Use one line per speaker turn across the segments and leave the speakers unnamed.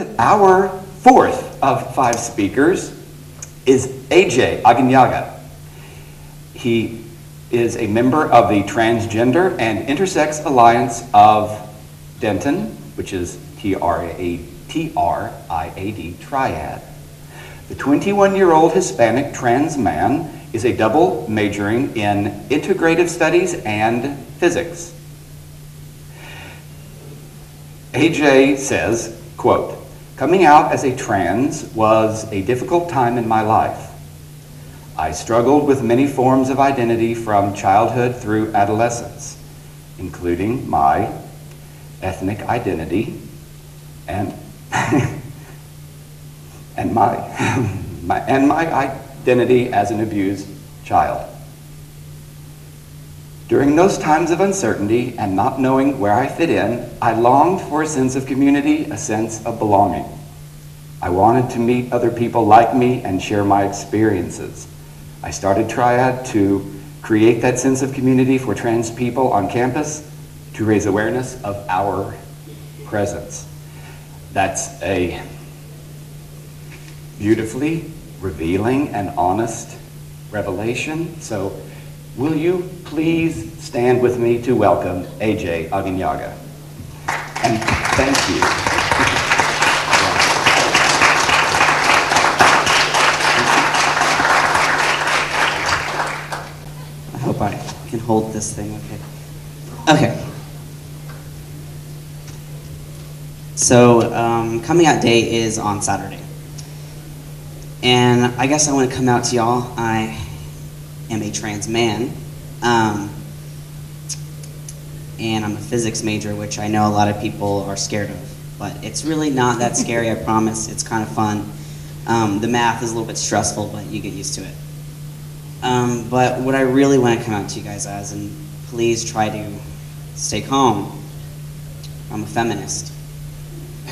And our fourth of 5 speakers is AJ Aquinaga. He is a member of the Transgender and Intersex Alliance of Denton, which is TRIAD, Triad. The 21-year-old Hispanic trans man is a double majoring in integrative studies and physics. AJ says, quote, "Coming out as a trans was a difficult time in my life. I struggled with many forms of identity from childhood through adolescence, including my ethnic identity and and my identity as an abused child. During those times of uncertainty and not knowing where I fit in, I longed for a sense of community, a sense of belonging. I wanted to meet other people like me and share my experiences. I started Triad to create that sense of community for trans people on campus to raise awareness of our presence." That's a beautifully revealing and honest revelation. So will you please stand with me to welcome AJ Aquinaga? And thank you.
I hope I can hold this thing okay. Okay. So coming out day is on Saturday. And I guess I want to come out to y'all. I am a trans man. And I'm a physics major, which I know a lot of people are scared of. But it's really not that scary, I promise. It's kind of fun. The math is a little bit stressful, but you get used to it. But what I really want to come out to you guys as, and please try to stay calm, I'm a feminist.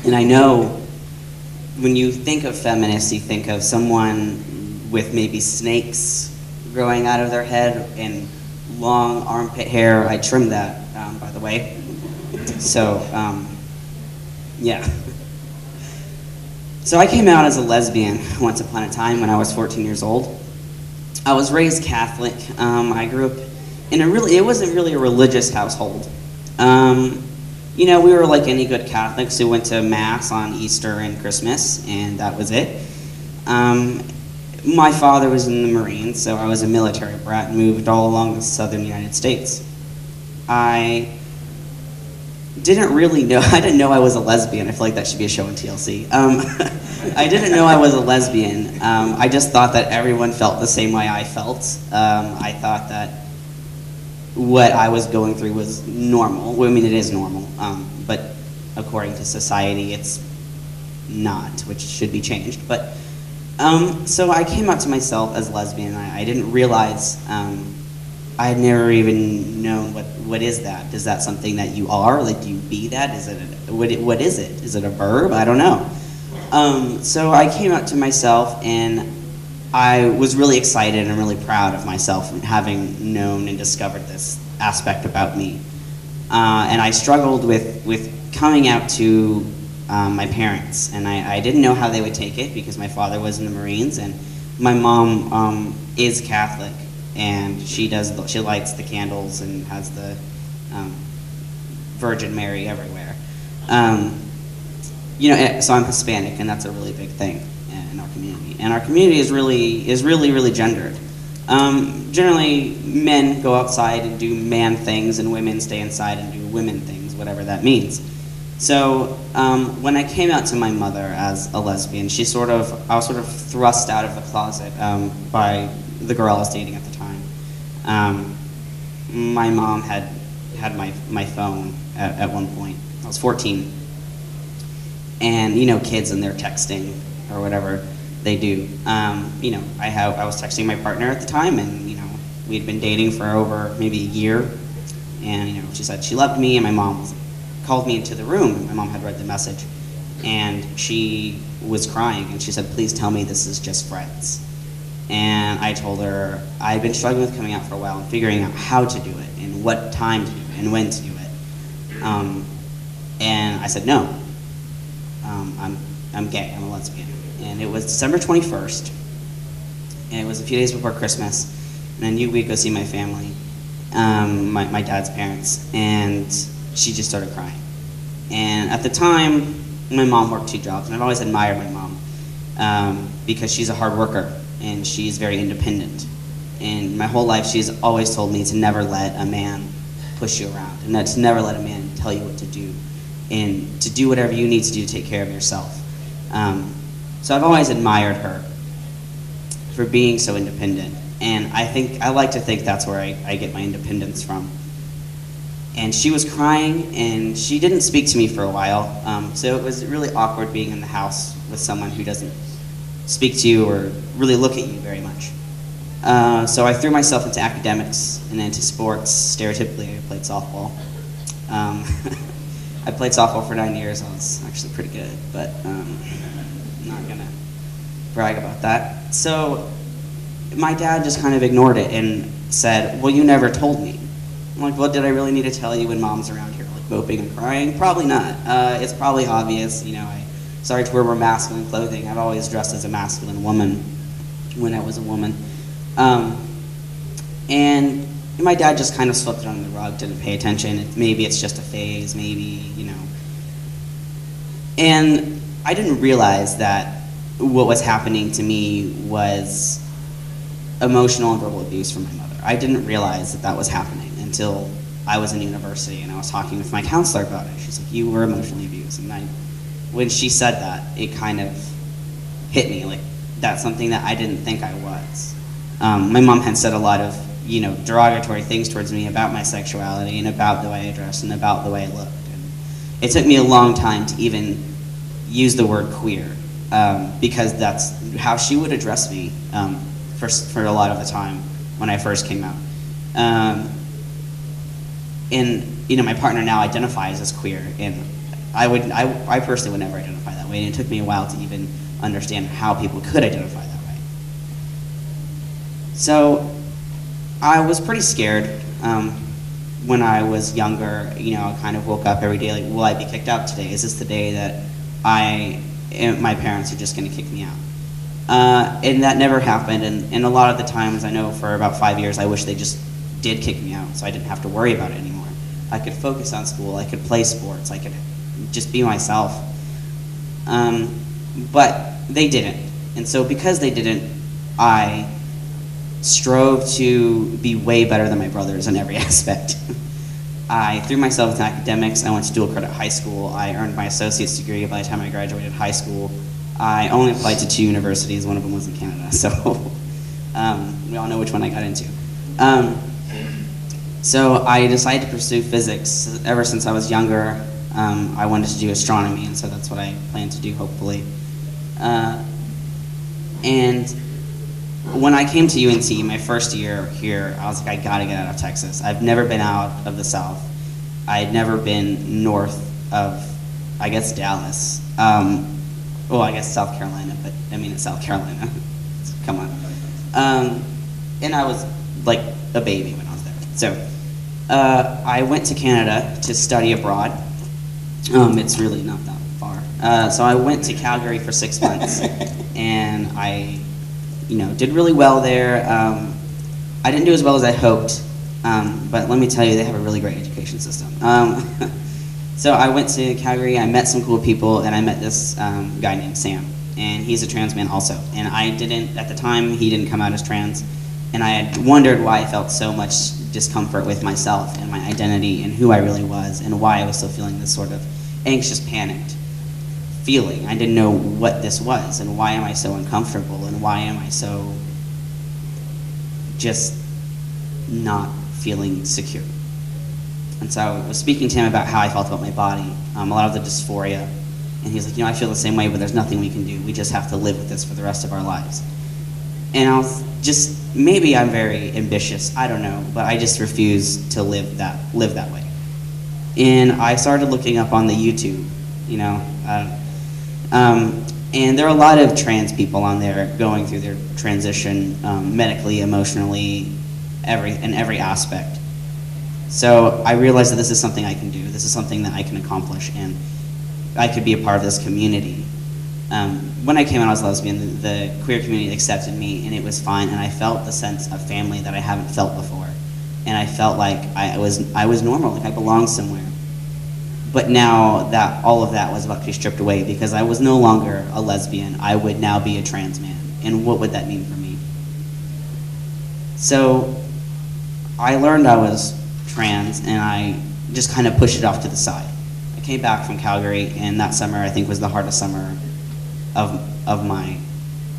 And I know when you think of feminists, you think of someone with maybe snakes growing out of their head and long armpit hair. I trimmed that, by the way. So, yeah. So I came out as a lesbian once upon a time when I was 14 years old. I was raised Catholic. I grew up in it wasn't really a religious household. You know, we were like any good Catholics who went to Mass on Easter and Christmas, and that was it. My father was in the Marines, so I was a military brat and moved all along the southern United States. I didn't really know, I didn't know I was a lesbian. I feel like that should be a show on TLC. I didn't know I was a lesbian. I just thought that everyone felt the same way I felt. I thought that what I was going through was normal. Well, I mean, it is normal, but according to society, it's not, which should be changed. But so I came out to myself as lesbian. I didn't realize, I had never even known what is that? Is that something that you are? Like, do you be that? Is it what is it? Is it a verb? I don't know. So I came out to myself, and I was really excited and really proud of myself having known and discovered this aspect about me. And I struggled with coming out to my parents, and I didn't know how they would take it because my father was in the Marines, and my mom is Catholic, and she lights the candles and has the Virgin Mary everywhere. You know, so I'm Hispanic, and that's a really big thing in our community. And our community is really gendered. Generally, men go outside and do man things, and women stay inside and do women things, whatever that means. So when I came out to my mother as a lesbian, I was sort of thrust out of the closet by the girl I was dating at the time. My mom had my phone at one point. I was 14. And you know, kids and they're texting or whatever they do. You know, I was texting my partner at the time, and you know, we'd been dating for over maybe a year. And you know, she said she loved me, and my mom called me into the room. My mom had read the message, and she was crying, and she said, "Please tell me this is just friends." And I told her I'd been struggling with coming out for a while and figuring out how to do it and what time to do it and when to do it. And I said, "No, I'm gay, I'm a lesbian. And it was December 21st, and it was a few days before Christmas, and I knew we'd go see my family, my dad's parents, and she just started crying. And at the time, my mom worked 2 jobs, and I've always admired my mom because she's a hard worker, and she's very independent. And my whole life, she's always told me to never let a man push you around, and to never let a man tell you what to do, and to do whatever you need to do to take care of yourself. So I've always admired her for being so independent, and I like to think that's where I get my independence from. And she was crying, and she didn't speak to me for a while, so it was really awkward being in the house with someone who doesn't speak to you or really look at you very much. So I threw myself into academics and into sports. Stereotypically, I played softball. I played softball for 9 years. I was actually pretty good, but I'm not gonna brag about that. So my dad just kind of ignored it and said, "Well, you never told me." I'm like, "Well, did I really need to tell you when mom's around here, like moping and crying? Probably not. It's probably obvious. You know, I started to wear more masculine clothing. I've always dressed as a masculine woman when I was a woman." And my dad just kind of swept it under the rug, didn't pay attention. Maybe it's just a phase, maybe, you know. And I didn't realize that what was happening to me was emotional and verbal abuse from my mother. I didn't realize that that was happening until I was in university and I was talking with my counselor about it. She's like, "You were emotionally abused." And when she said that, it kind of hit me, like that's something that I didn't think I was. My mom had said a lot of, you know, derogatory things towards me about my sexuality and about the way I dressed and about the way I looked. And it took me a long time to even use the word queer because that's how she would address me for a lot of the time when I first came out. And you know, my partner now identifies as queer, and I personally would never identify that way. And it took me a while to even understand how people could identify that way. So I was pretty scared when I was younger. You know, I kind of woke up every day like, will I be kicked out today? Is this the day that my parents are just going to kick me out? And that never happened. And a lot of the times, I know for about 5 years, I wish they just did kick me out so I didn't have to worry about it anymore. I could focus on school. I could play sports. I could just be myself. But they didn't. And so because they didn't, I strove to be way better than my brothers in every aspect. I threw myself into academics. I went to dual credit high school. I earned my associate's degree by the time I graduated high school. I only applied to 2 universities. One of them was in Canada, so we all know which one I got into. So I decided to pursue physics. Ever since I was younger, I wanted to do astronomy, and so that's what I plan to do, hopefully. And when I came to UNT, my first year here, I was like, I gotta get out of Texas. I've never been out of the South. I had never been north of, I guess, Dallas. Well, I guess South Carolina, but I mean, it's South Carolina. Come on. And I was like a baby when I was there. So I went to Canada to study abroad. It's really not that far. So I went to Calgary for 6 months, and I, you know, did really well there. I didn't do as well as I hoped, but let me tell you, they have a really great education system. So I went to Calgary, I met some cool people, and I met this guy named Sam, and he's a trans man also. And I didn't, at the time, he didn't come out as trans, and I had wondered why I felt so much discomfort with myself and my identity and who I really was, and why I was still feeling this sort of anxious, panicked feeling. I didn't know what this was, and why am I so uncomfortable, and why am I so just not feeling secure. And so I was speaking to him about how I felt about my body, a lot of the dysphoria, and he's like, you know, I feel the same way, but there's nothing we can do. We just have to live with this for the rest of our lives. And I was just, maybe I'm very ambitious, I don't know, but I just refuse to live that way. And I started looking up on the YouTube, you know, and there are a lot of trans people on there going through their transition medically, emotionally, in every aspect. So I realized that this is something I can do. This is something that I can accomplish, and I could be a part of this community. When I came out as a lesbian, the queer community accepted me, and it was fine, and I felt the sense of family that I haven't felt before. And I felt like I was normal, like I belonged somewhere. But now that all of that was about to be stripped away because I was no longer a lesbian, I would now be a trans man. And what would that mean for me? So I learned I was trans, and I just kind of pushed it off to the side. I came back from Calgary, and that summer I think was the hardest summer of my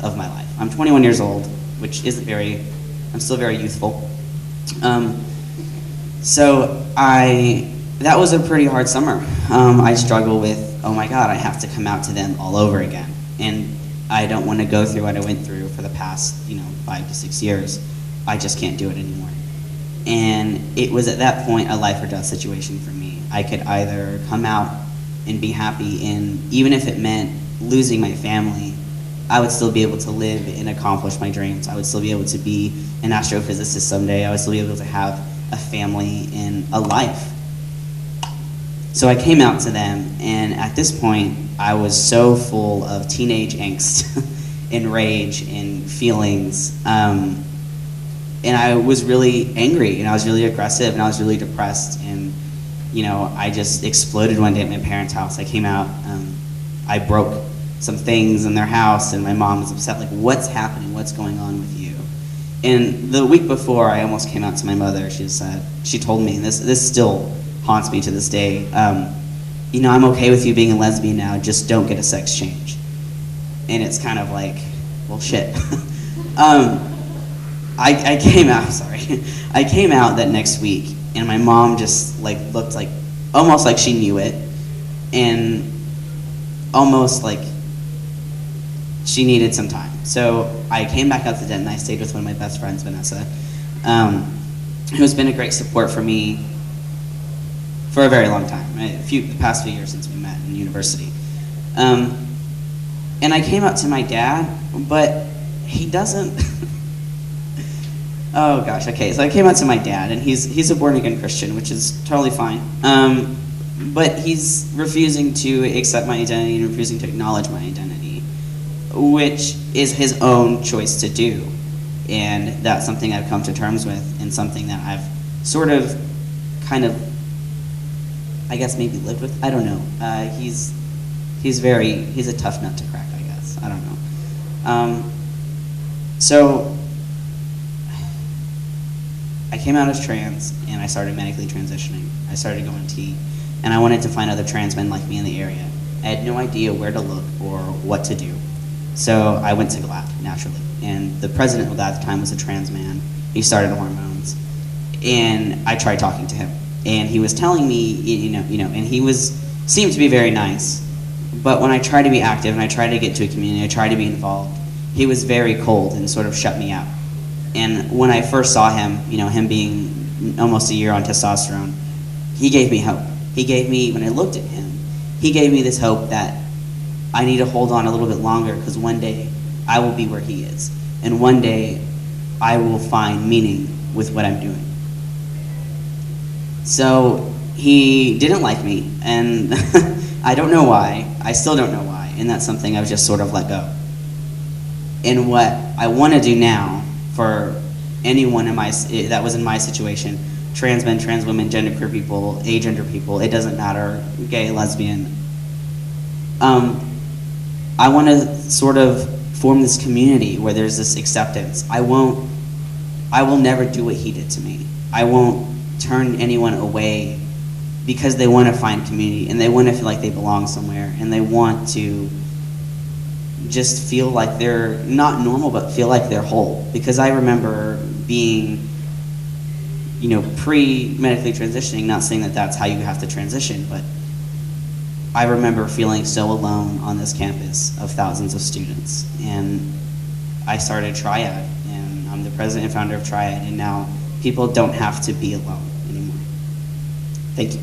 life. I'm 21 years old, which isn't I'm still very youthful. That was a pretty hard summer. I struggle with, oh my God, I have to come out to them all over again. And I don't want to go through what I went through for the past, 5 to 6 years. I just can't do it anymore. And it was at that point a life or death situation for me. I could either come out and be happy, and even if it meant losing my family, I would still be able to live and accomplish my dreams. I would still be able to be an astrophysicist someday. I would still be able to have a family and a life. So I came out to them, and at this point, I was so full of teenage angst and rage and feelings. And I was really angry, and I was really aggressive, and I was really depressed. And, I just exploded one day at my parents' house. I came out, I broke some things in their house, and my mom was upset, like, what's happening? What's going on with you? And the week before, I almost came out to my mother. She told me, and this still haunts me to this day, I'm okay with you being a lesbian now, just don't get a sex change. And it's kind of like, well, shit. I came out, I came out that next week, and my mom just looked like, almost like she knew it, and almost like she needed some time. So I came back out to Denton. I stayed with one of my best friends, Vanessa, who's been a great support for me for a very long time, the past few years since we met in university. And I came out to my dad, but he doesn't. Oh gosh, okay, so I came out to my dad, and he's a born-again Christian, which is totally fine. But he's refusing to accept my identity and refusing to acknowledge my identity, which is his own choice to do. And that's something I've come to terms with, and something that I've sort of, kind of, I guess maybe lived with. I don't know. He's a tough nut to crack, I guess. I don't know. So I came out as trans, and I started medically transitioning. I started going T, and I wanted to find other trans men like me in the area. I had no idea where to look or what to do. So I went to GLAD, naturally. And the president of that at the time was a trans man. He started hormones. And I tried talking to him. And he was telling me, and he seemed to be very nice. But when I tried to be active and I tried to get to a community, I tried to be involved, he was very cold and sort of shut me out. And when I first saw him, him being almost a year on testosterone, he gave me hope. He gave me, when I looked at him, he gave me this hope that I need to hold on a little bit longer, because one day I will be where he is. And one day I will find meaning with what I'm doing. So he didn't like me, and I don't know why. I still don't know why. And that's something I've just sort of let go. And what I want to do now for anyone that was in my situation, trans men, trans women, genderqueer people, agender people, it doesn't matter, gay, lesbian, I want to sort of form this community where there's this acceptance. I will never do what he did to me. I won't turn anyone away because they want to find community, and they want to feel like they belong somewhere, and they want to just feel like they're not normal, but feel like they're whole. Because I remember being, pre-medically transitioning, not saying that that's how you have to transition, but I remember feeling so alone on this campus of thousands of students. And I started Triad, and I'm the president and founder of Triad, and now people don't have to be alone anymore. Thank you.